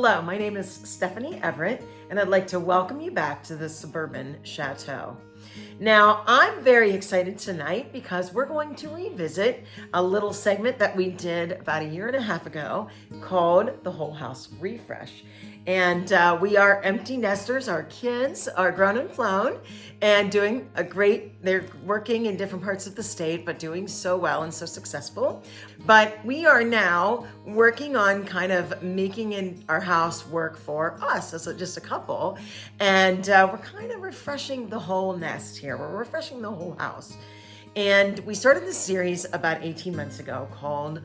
Hello, my name is Stephanie Everett, and I'd like to welcome you back to the Suburban Chateau. Now, I'm very excited tonight because we're going to revisit a little segment that we did about a year and a half ago called the Whole House Refresh. And we are empty nesters. Our kids are grown and flown and doing they're working in different parts of the state, but doing so well and so successful. But we are now working on kind of making our house work for us as just a couple. And we're kind of refreshing the whole nest here. We're refreshing the whole house. And we started this series about 18 months ago called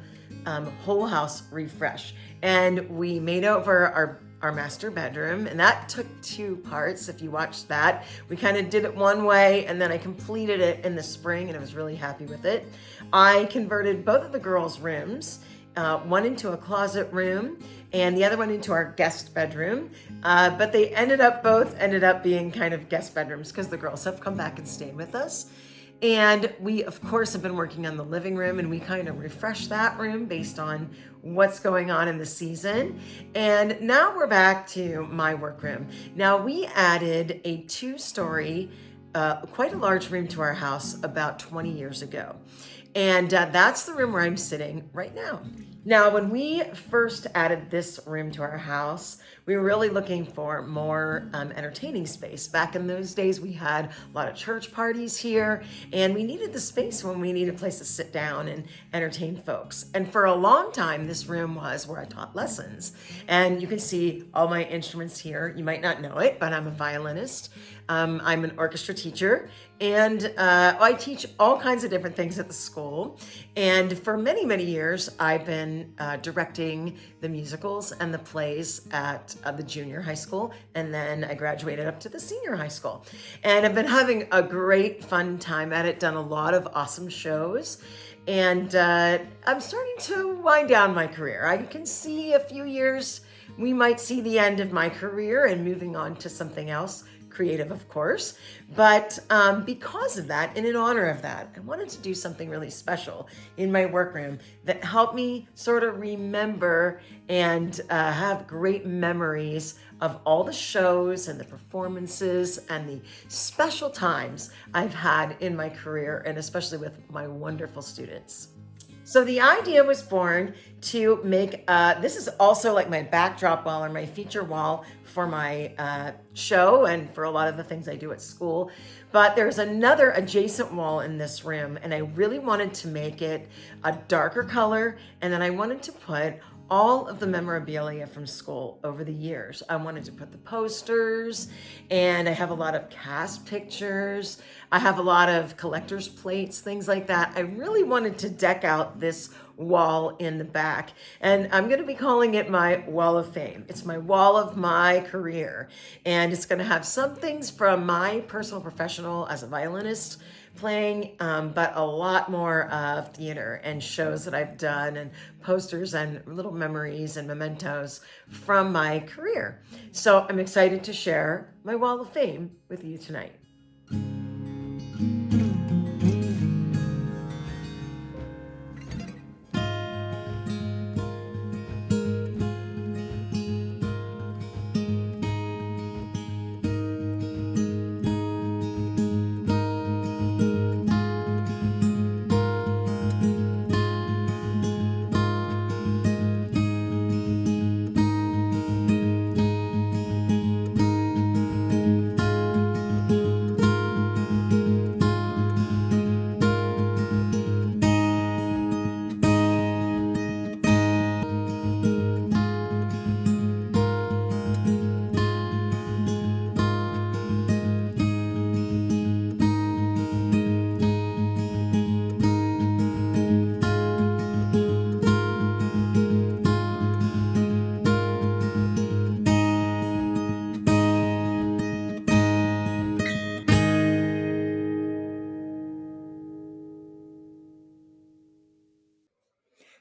Whole House Refresh. And we made over our master bedroom, and that took two parts. If you watched that, we kind of did it one way, and then I completed it in the spring, and I was really happy with it. I converted both of the girls' rooms, one into a closet room and the other one into our guest bedroom. But they both ended up being kind of guest bedrooms because the girls have come back and stayed with us. And we, of course, have been working on the living room, and we kind of refreshed that room based on what's going on in the season. And now we're back to my workroom. Now, we added a two-story, quite a large room to our house about 20 years ago. And that's the room where I'm sitting right now. Now, when we first added this room to our house, we were really looking for more entertaining space. Back in those days, we had a lot of church parties here, and we needed the space when we needed a place to sit down and entertain folks. And for a long time, this room was where I taught lessons. And you can see all my instruments here. You might not know it, but I'm a violinist. I'm an orchestra teacher, and I teach all kinds of different things at the school. And for many, many years, I've been directing the musicals and the plays at the junior high school, and then I graduated up to the senior high school. And I've been having a great fun time at it, done a lot of awesome shows. And I'm starting to wind down my career. I can see a few years, we might see the end of my career and moving on to something else. Creative, of course, but because of that and in honor of that, I wanted to do something really special in my workroom that helped me sort of remember and have great memories of all the shows and the performances and the special times I've had in my career, and especially with my wonderful students. So the idea was born to make, this is also like my backdrop wall or my feature wall for my show and for a lot of the things I do at school. But there's another adjacent wall in this room, and I really wanted to make it a darker color. And then I wanted to put all of the memorabilia from school over the years. I wanted to put the posters, and I have a lot of cast pictures. I have a lot of collector's plates, things like that. I really wanted to deck out this wall in the back, and I'm going to be calling it my wall of fame. It's my wall of my career, and it's going to have some things from my personal professional as a violinist playing, but a lot more of theater and shows that I've done and posters and little memories and mementos from my career. So I'm excited to share my wall of fame with you tonight.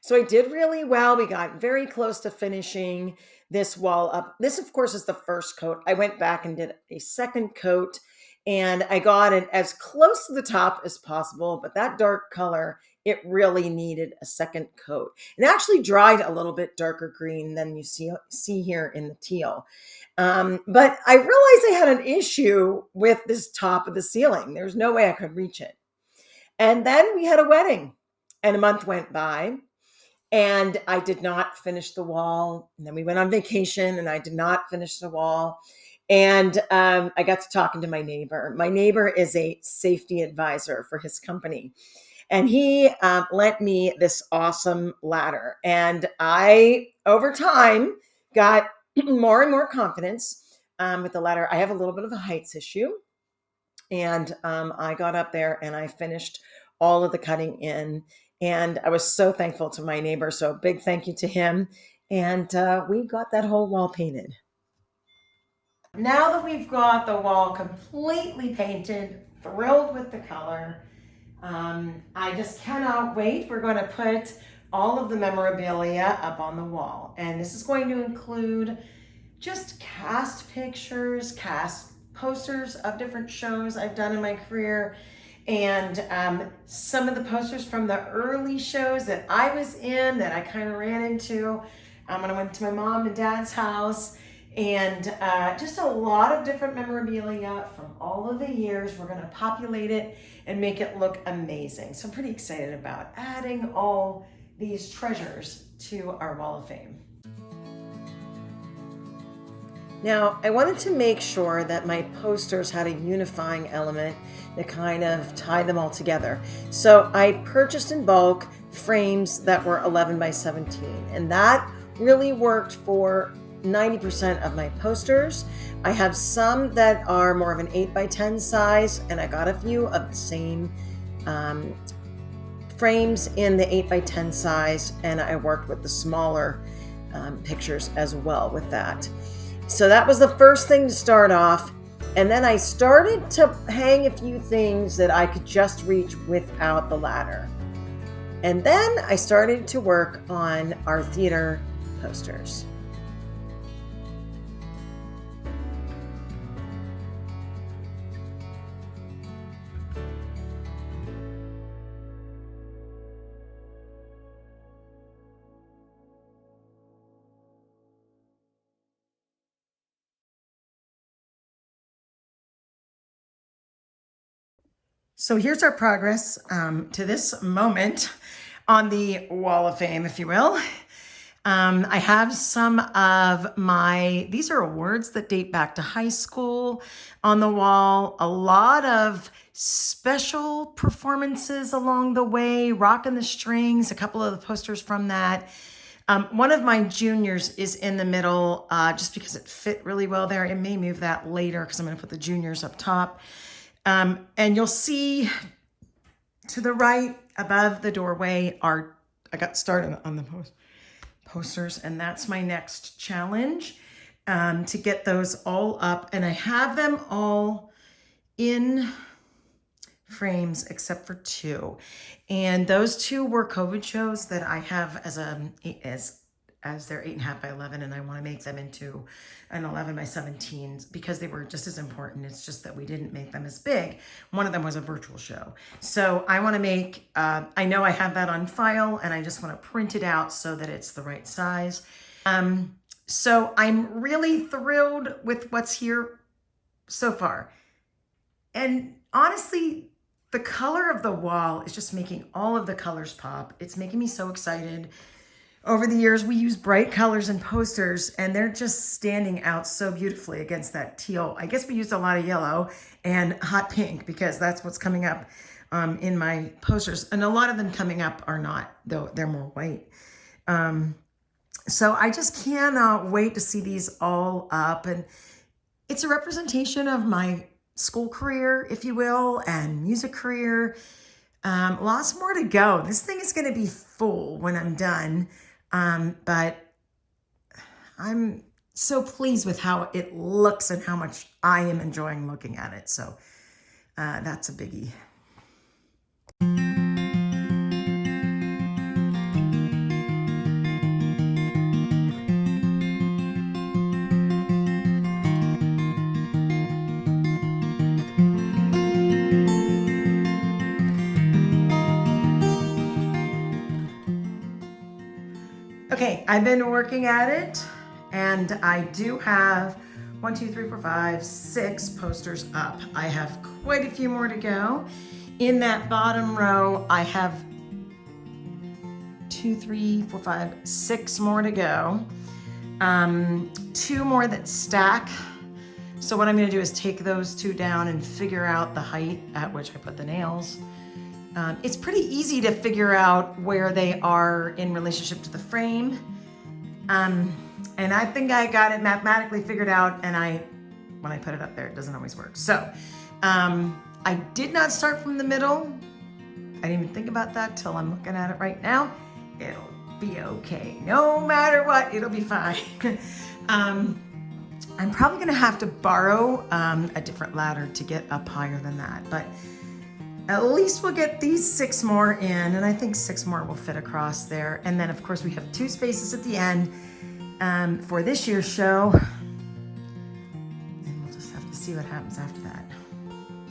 So I did really well. We got very close to finishing this wall up. This, of course, is the first coat. I went back and did a second coat, and I got it as close to the top as possible, but that dark color it really needed a second coat. It actually dried a little bit darker green than you see here in the teal. But I realized I had an issue with this top of the ceiling. There's no way I could reach it. And then we had a wedding, and a month went by, and I did not finish the wall. And then we went on vacation, and I did not finish the wall. And I got to talking to my neighbor. My neighbor is a safety advisor for his company, and he lent me this awesome ladder. And I, over time, got more and more confidence with the ladder. I have a little bit of a heights issue, and I got up there and I finished all of the cutting in. And I was so thankful to my neighbor. So big thank you to him. And we got that whole wall painted. Now that we've got the wall completely painted, thrilled with the color, I just cannot wait. We're going to put all of the memorabilia up on the wall. And this is going to include just cast pictures, cast posters of different shows I've done in my career, and some of the posters from the early shows that I was in that I kind of ran into when I went to my mom and dad's house, and just a lot of different memorabilia from all of the years. We're going to populate it and make it look amazing. So I'm pretty excited about adding all these treasures to our Wall of Fame. Now, I wanted to make sure that my posters had a unifying element that kind of tied them all together. So I purchased in bulk frames that were 11 by 17, and that really worked for 90% of my posters. I have some that are more of an 8 by 10 size, and I got a few of the same frames in the 8 by 10 size, and I worked with the smaller pictures as well with that. So that was the first thing to start off. And then I started to hang a few things that I could just reach without the ladder. And then I started to work on our theater posters. So here's our progress to this moment on the Wall of Fame, if you will. I have some of these are awards that date back to high school on the wall. A lot of special performances along the way, Rockin' the Strings, a couple of the posters from that. One of my juniors is in the middle just because it fit really well there. It may move that later because I'm going to put the juniors up top. And you'll see to the right above the doorway I got started on the posters, and that's my next challenge, to get those all up. And I have them all in frames except for two. And those two were COVID shows that I have as they're 8.5 by 11, and I want to make them into an 11 by 17 because they were just as important. It's just that we didn't make them as big. One of them was a virtual show. So I want to make, I know I have that on file, and I just want to print it out so that it's the right size. So I'm really thrilled with what's here so far. And honestly, the color of the wall is just making all of the colors pop. It's making me so excited. Over the years, we use bright colors in posters, and they're just standing out so beautifully against that teal. I guess we used a lot of yellow and hot pink because that's what's coming up in my posters. And a lot of them coming up are not, though they're more white. So I just cannot wait to see these all up. And it's a representation of my school career, if you will, and music career. Lots more to go. This thing is going to be full when I'm done. But I'm so pleased with how it looks and how much I am enjoying looking at it. So that's a biggie. Okay, I've been working at it, and I do have 6 posters up. I have quite a few more to go. In that bottom row, I have 6 more to go. 2 more that stack. So what I'm going to do is take those 2 down and figure out the height at which I put the nails. It's pretty easy to figure out where they are in relationship to the frame. And I think I got it mathematically figured out, and when I put it up there, it doesn't always work. So I did not start from the middle. I didn't even think about that till I'm looking at it right now. It'll be okay. No matter what, it'll be fine. I'm probably gonna have to borrow a different ladder to get up higher than that, but at least we'll get these 6 more in, and I think 6 more will fit across there. And then of course we have 2 spaces at the end for this year's show, and we'll just have to see what happens after that.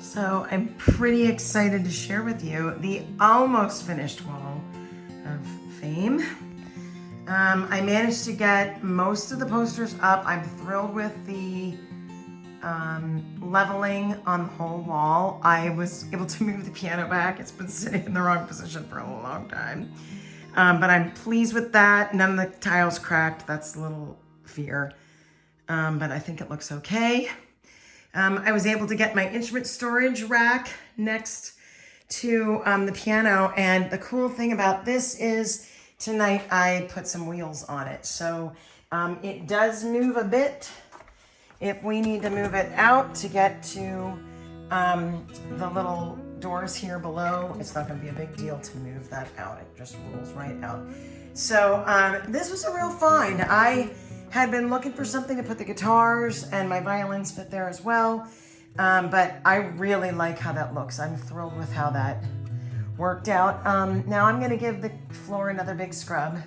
So I'm pretty excited to share with you the almost finished wall of fame. I managed to get most of the posters up. I'm thrilled with the leveling on the whole wall. I was able to move the piano back. It's been sitting in the wrong position for a long time. But I'm pleased with that. None of the tiles cracked. That's a little fear. But I think it looks okay. I was able to get my instrument storage rack next to the piano. And the cool thing about this is tonight I put some wheels on it. So it does move a bit if we need to move it out to get to the little doors here below. It's not going to be a big deal to move that out. It just rolls right out. So this was a real find. I had been looking for something to put the guitars, and my violins fit there as well. But I really like how that looks. I'm thrilled with how that worked out. Now I'm going to give the floor another big scrub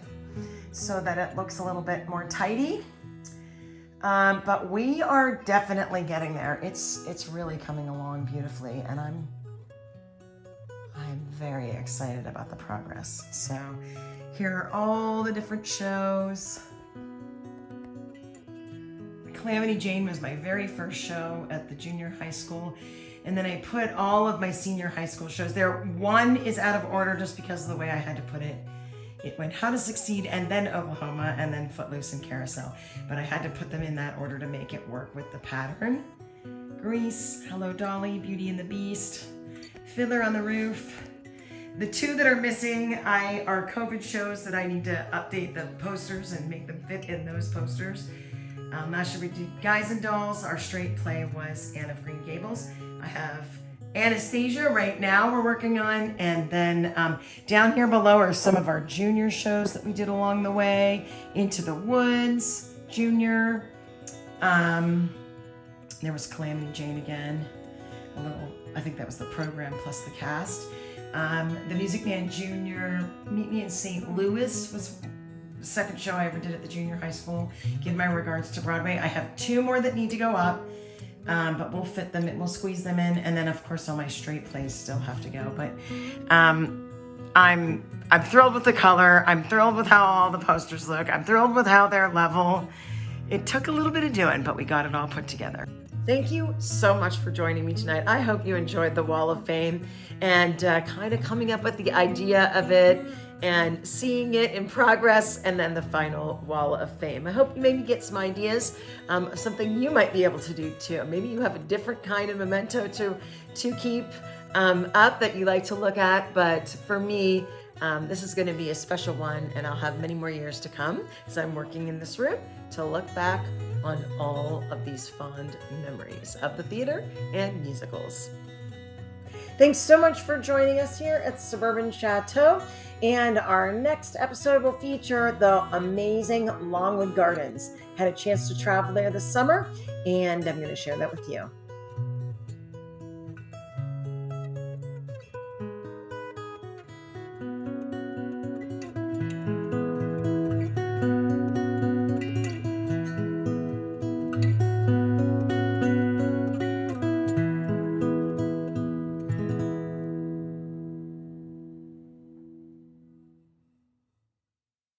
so that it looks a little bit more tidy. But we are definitely getting there. It's really coming along beautifully, and I'm very excited about the progress. So here are all the different shows. Calamity Jane was my very first show at the junior high school. And then I put all of my senior high school shows there. One is out of order just because of the way I had to put it. It went How to Succeed, and then Oklahoma, and then Footloose and Carousel. But I had to put them in that order to make it work with the pattern. Grease, Hello Dolly, Beauty and the Beast, Fiddler on the Roof. The 2 that are missing are COVID shows that I need to update the posters and make them fit in those posters. Last year we did Guys and Dolls. Our straight play was Anne of Green Gables. I have Anastasia right now we're working on, and then down here below are some of our junior shows that we did along the way. Into the Woods, Junior. There was Calamity Jane again. I think that was the program plus the cast. The Music Man Junior, Meet Me in St. Louis was the second show I ever did at the junior high school. Give my regards to Broadway. I have 2 more that need to go up. But we'll fit them in, we'll squeeze them in, and then of course all my straight plays still have to go. But I'm thrilled with the color. I'm thrilled with how all the posters look. I'm thrilled with how they're level. It took a little bit of doing, but we got it all put together. Thank you so much for joining me tonight. I hope you enjoyed the Wall of Fame and kind of coming up with the idea of it and seeing it in progress, and then the final Wall of Fame. I hope you maybe get some ideas of something you might be able to do too. Maybe you have a different kind of memento to keep up that you like to look at, but for me, this is going to be a special one, and I'll have many more years to come as I'm working in this room to look back on all of these fond memories of the theater and musicals. Thanks so much for joining us here at Suburban Chateau. And our next episode will feature the amazing Longwood Gardens. Had a chance to travel there this summer, and I'm going to share that with you.